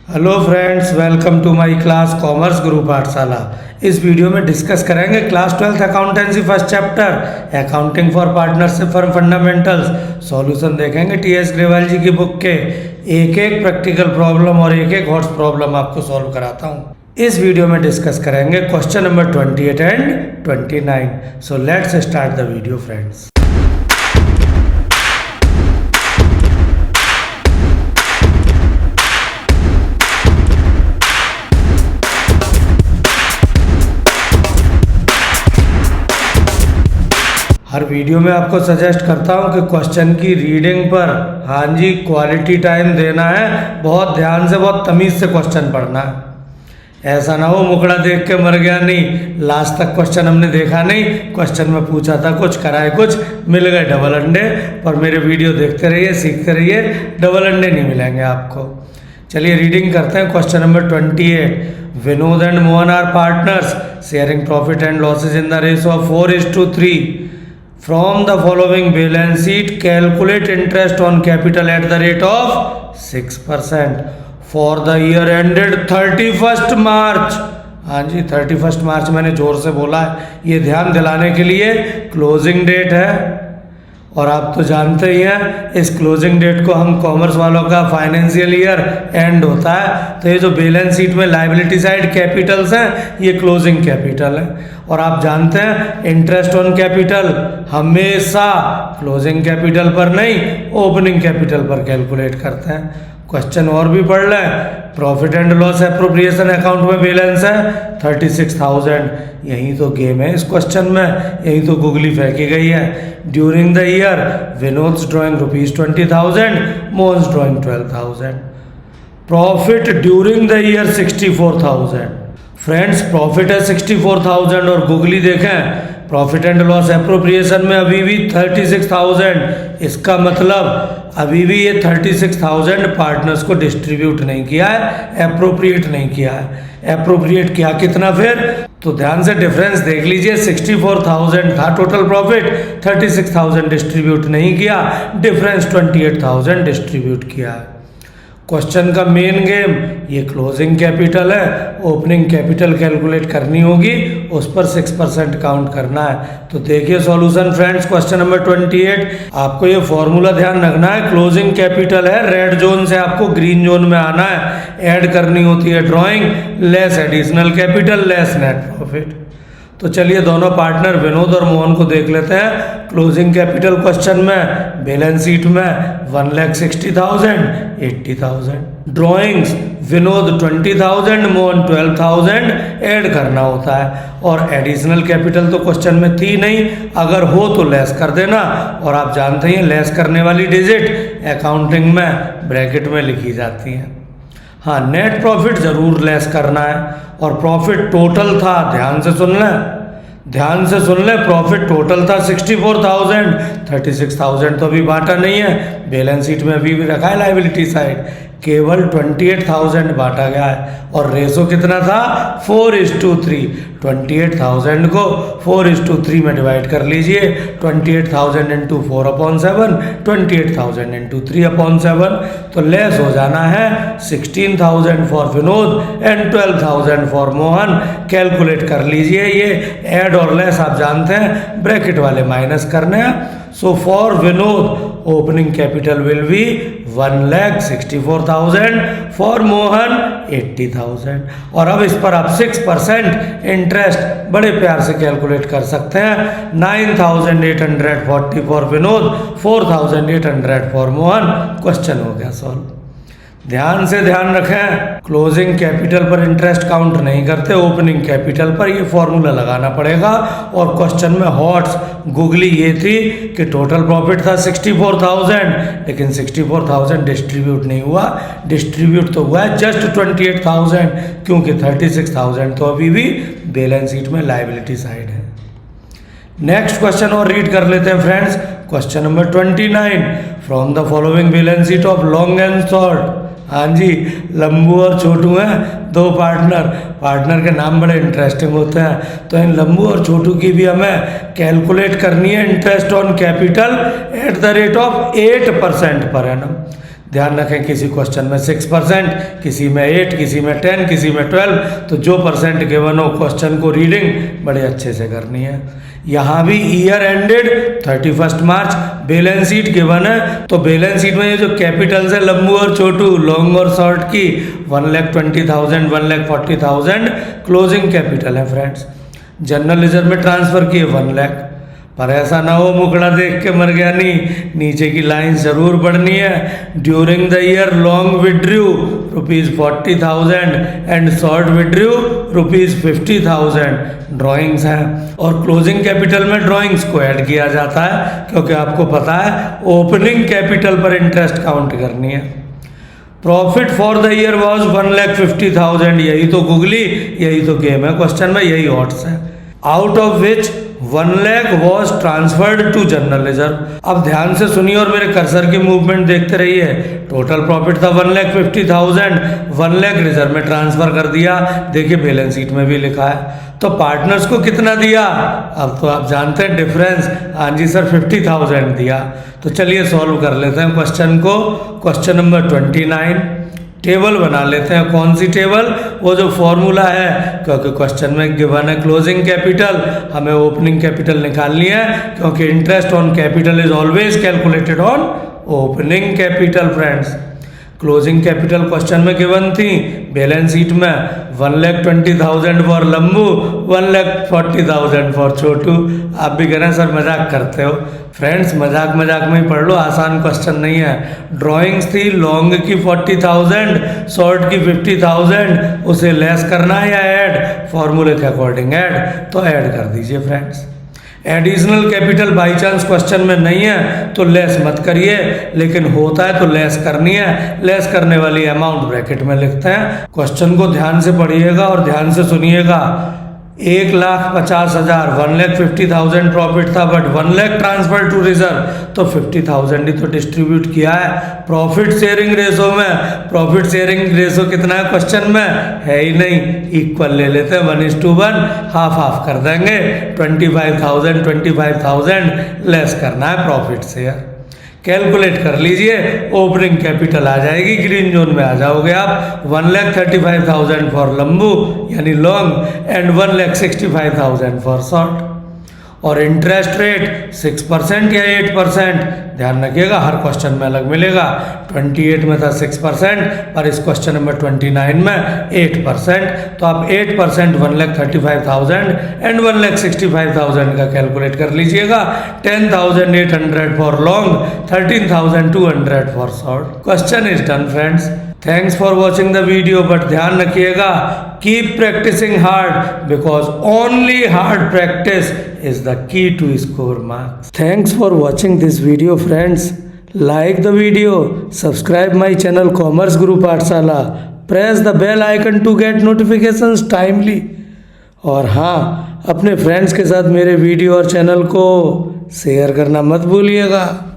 Hello friends, welcome to my class commerce Guru Pathshala. इस video में discuss करेंगे class 12th accountancy first chapter accounting for partnership firm fundamentals. Solution देखेंगे TS Grewal ji की book के। एक एक प्रैक्टिकल प्रॉब्लम और एक एक हॉट्स प्रॉब्लम आपको सॉल्व कराता हूँ। इस वीडियो में डिस्कस करेंगे question number 28 and 29। So let's start the video friends. Her video में आपको सजेस्ट करता हूं कि क्वेश्चन की रीडिंग पर क्वालिटी टाइम देना है। बहुत ध्यान से, बहुत तमीज़ से क्वेश्चन पढ़ना है। ऐसा ना हो मुकड़ा देख के मर गया, नहीं लास्ट तक क्वेश्चन हमने देखा नहीं, क्वेश्चन में पूछा था कुछ, कराए कुछ, मिल गए डबल अंडे। पर मेरे वीडियो देखते रहिए, सीखते रहिए, डबल अंडे नहीं मिलेंगे आपको। चलिए रीडिंग करते हैं। Question number 28। Vinod and Mohan are partners sharing profit and losses in the ratio of 4:3। From the following balance sheet, calculate interest on capital at the rate of 6% for the year ended 31st March। हाँ जी, 31st मार्च मैंने जोर से बोला है, ये ध्यान दिलाने के लिए क्लोजिंग डेट है। और आप तो जानते ही हैं इस क्लोजिंग डेट को हम कॉमर्स वालों का फाइनेंशियल ईयर एंड होता है, तो ये जो बैलेंस शीट में लायबिलिटी साइड कैपिटल्स हैं ये क्लोजिंग कैपिटल है। और आप जानते हैं इंटरेस्ट ऑन कैपिटल हमेशा क्लोजिंग कैपिटल पर नहीं, ओपनिंग कैपिटल पर कैलकुलेट करते हैं। क्वेश्चन और भी पढ़ लें। Profit and loss appropriation account में बैलेंस है 36,000। यही तो गेम है इस क्वेश्चन में, यही तो गुगली फेंकी गई है। During the year Vinod's drawing ₹20,000, Mohan's drawing 12,000। Profit during the year 64,000। Friends profit है 64,000 और गुगली देखें प्रॉफिट एंड लॉस एप्रोप्रिएशन में अभी भी 36,000। इसका मतलब अभी भी ये 36,000 पार्टनर्स को डिस्ट्रीब्यूट नहीं किया है, एप्रोप्रिएट नहीं किया है। एप्रोप्रिएट किया कितना फिर? तो ध्यान से डिफरेंस देख लीजिए। 64,000 था टोटल प्रॉफिट, 36,000 डिस्ट्रीब्यूट नहीं किया, डिफरेंस 28,000 डिस्ट्रीब्यूट किया है। क्वेश्चन का मेन गेम ये क्लोजिंग कैपिटल है, ओपनिंग कैपिटल कैलकुलेट करनी होगी, उस पर 6% काउंट करना है। तो देखिए सॉल्यूशन फ्रेंड्स। क्वेश्चन नंबर 28, आपको ये फॉर्मूला ध्यान रखना है। क्लोजिंग कैपिटल है, रेड जोन से आपको ग्रीन जोन में आना है। ऐड करनी होती है drawing, less additional capital less net profit. तो चलिए दोनों पार्टनर विनोद और मोहन को देख लेते हैं। क्लोजिंग कैपिटल क्वेश्चन में बैलेंस शीट में 1,60,000, 80,000। ड्राइंग्स विनोद 20,000, मोहन 12,000 ऐड करना होता है। और एडिशनल कैपिटल तो क्वेश्चन में थी नहीं, अगर हो तो लेस कर देना। और आप जानते हैं लेस करने वाली डिजिट अकाउंटिंग में ब्रैकेट में लिखी जाती है। हाँ, नेट प्रॉफिट ज़रूर लेस करना है। और प्रॉफिट टोटल था, ध्यान से सुन लें, प्रॉफिट टोटल था 64,000, 36,000 तो अभी बांटा नहीं है, बैलेंस शीट में अभी भी रखा है लायबिलिटी साइड, केवल 28,000 बांटा गया है। और रेशो कितना था? 4:3। 28,000 को 4:3 में डिवाइड कर लीजिए। 28,000 इंटू 4/7, 28,000 इंटू 3/7। तो लेस हो जाना है 16,000 for Vinod and 12,000 for Mohan. Calculate कर लीजिए, ये ऐड और लेस आप जानते हैं ब्रैकेट वाले माइनस करने हैं। So for Vinod opening capital will be 1,64,000, for Mohan 80,000। और अब इस पर आप 6% इंटरेस्ट बड़े प्यार से कैलकुलेट कर सकते हैं। 9,840 for Vinod, 4,800 for Mohan. Question हो गया सॉल्व। ध्यान से ध्यान रखें, क्लोजिंग कैपिटल पर इंटरेस्ट काउंट नहीं करते, ओपनिंग कैपिटल पर ये फॉर्मूला लगाना पड़ेगा। और क्वेश्चन में हॉट्स गुगली ये थी कि टोटल प्रॉफिट था 64,000, लेकिन 64,000 डिस्ट्रीब्यूट नहीं हुआ। डिस्ट्रीब्यूट तो हुआ है जस्ट 28,000, क्योंकि 36,000 तो अभी भी बैलेंस शीट में लायबिलिटी साइड है। नेक्स्ट क्वेश्चन और रीड कर लेते हैं friends. Question number 29। From the following balance sheet of long and short. हाँ जी, लंबू और छोटू हैं दो पार्टनर के नाम बड़े इंटरेस्टिंग होते हैं। तो इन लंबू और छोटू की भी हमें कैलकुलेट करनी है interest on capital at the rate of 8% per annum. ध्यान रखें किसी क्वेश्चन में 6%, किसी में 8, किसी में 10, किसी में 12, तो जो परसेंट गिवन हो क्वेश्चन को रीडिंग बड़े अच्छे से करनी है। यहाँ भी ईयर एंडेड 31 मार्च, बैलेंस शीट गिवन है, तो बैलेंस शीट में ये जो कैपिटल्स है लंबू और छोटू, लॉन्ग और शॉर्ट की 1,20,000, 1,40,000 क्लोजिंग कैपिटल है फ्रेंड्स। जनरल रिजर्व में ट्रांसफर किए 1 लाख, पर ऐसा ना हो मुकड़ा देख के मर गया नहीं, नीचे की लाइन जरूर पढ़नी है। During the year long withdrew ₹40,000 and short withdrew ₹50,000 drawings हैं, और क्लोजिंग कैपिटल में ड्राइंग्स को ऐड किया जाता है क्योंकि आपको पता है ओपनिंग कैपिटल पर इंटरेस्ट काउंट करनी है। Profit for the year was 1,50,000, यही तो गूगली, यही तो गेम है क्वेश्चन में, यही ऑड्स है। Out of which 1 lakh was transferred to general reserve. अब ध्यान से सुनिए और मेरे कर्सर की मूवमेंट देखते रहिए। टोटल प्रॉफिट था 1,50,000, 1 लाख रिजर्व में ट्रांसफर कर दिया, देखिए बैलेंस शीट में भी लिखा है। तो पार्टनर्स को कितना दिया, अब तो आप जानते हैं डिफरेंस, हाँ जी सर 50,000 दिया। तो चलिए सॉल्व कर लेते हैं क्वेश्चन को। क्वेश्चन नंबर 29, टेबल बना लेते हैं। कौन सी टेबल, वो जो फॉर्मूला है, क्योंकि क्वेश्चन में गिवन है क्लोजिंग कैपिटल, हमें ओपनिंग कैपिटल निकालनी है, क्योंकि interest on capital is always calculated on opening capital friends. Closing capital question में गिवन थी, बैलेंस शीट में 1,20,000 फॉर लंबू, 1,40,000 फॉर छोटू। आप भी कह रहे हैं सर मजाक करते हो, फ्रेंड्स मजाक मजाक में ही पढ़ लो, आसान क्वेश्चन नहीं है। ड्राइंग्स थी लॉन्ग की 40,000, शॉर्ट की 50,000, उसे लेस करना है या ऐड, फॉर्मूले के अकॉर्डिंग ऐड, तो ऐड कर दीजिए friends. Additional capital by chance question में नहीं है तो लेस मत करिए, लेकिन होता है तो लेस करनी है। लेस करने वाली अमाउंट ब्रैकेट में लिखते हैं। क्वेश्चन को ध्यान से पढ़िएगा और ध्यान से सुनिएगा। 1,50,000, 1,50,000 प्रॉफिट था, but 1 lakh transfer to reserve, तो 50,000 ही तो डिस्ट्रीब्यूट किया है। प्रॉफिट शेयरिंग रेशो में, प्रॉफिट शेयरिंग रेशो कितना है क्वेश्चन में, है ही नहीं, इक्वल ले लेते हैं 1:1, हाफ हाफ कर देंगे। 25,000 लेस करना है प्रॉफिट शेयर। कैलकुलेट कर लीजिए, ओपनिंग कैपिटल आ जाएगी, ग्रीन जोन में आ जाओगे आप। 1,35,000 फॉर लंबू यानी लॉन्ग एंड 1,65,000 फॉर शॉर्ट। और इंटरेस्ट रेट 6% या 8%, ध्यान रखिएगा हर क्वेश्चन में अलग मिलेगा। 28 में था 6%, पर इस क्वेश्चन नंबर 29 में 8%, तो आप 8% 1,35,000 एंड 1,65,000 का कैलकुलेट कर लीजिएगा। 10,800 for long, 13,200 for short. Question is done friends. Thanks for watching the video, but ध्यान रखिएगा keep practising hard, because only hard practice is the key to score marks. Thanks for watching this video friends. Like the video, subscribe my channel Commerce Guru Pathshala, press the bell icon to get notifications timely. और हाँ, अपने friends के साथ मेरे video और channel को share करना मत भूलिएगा।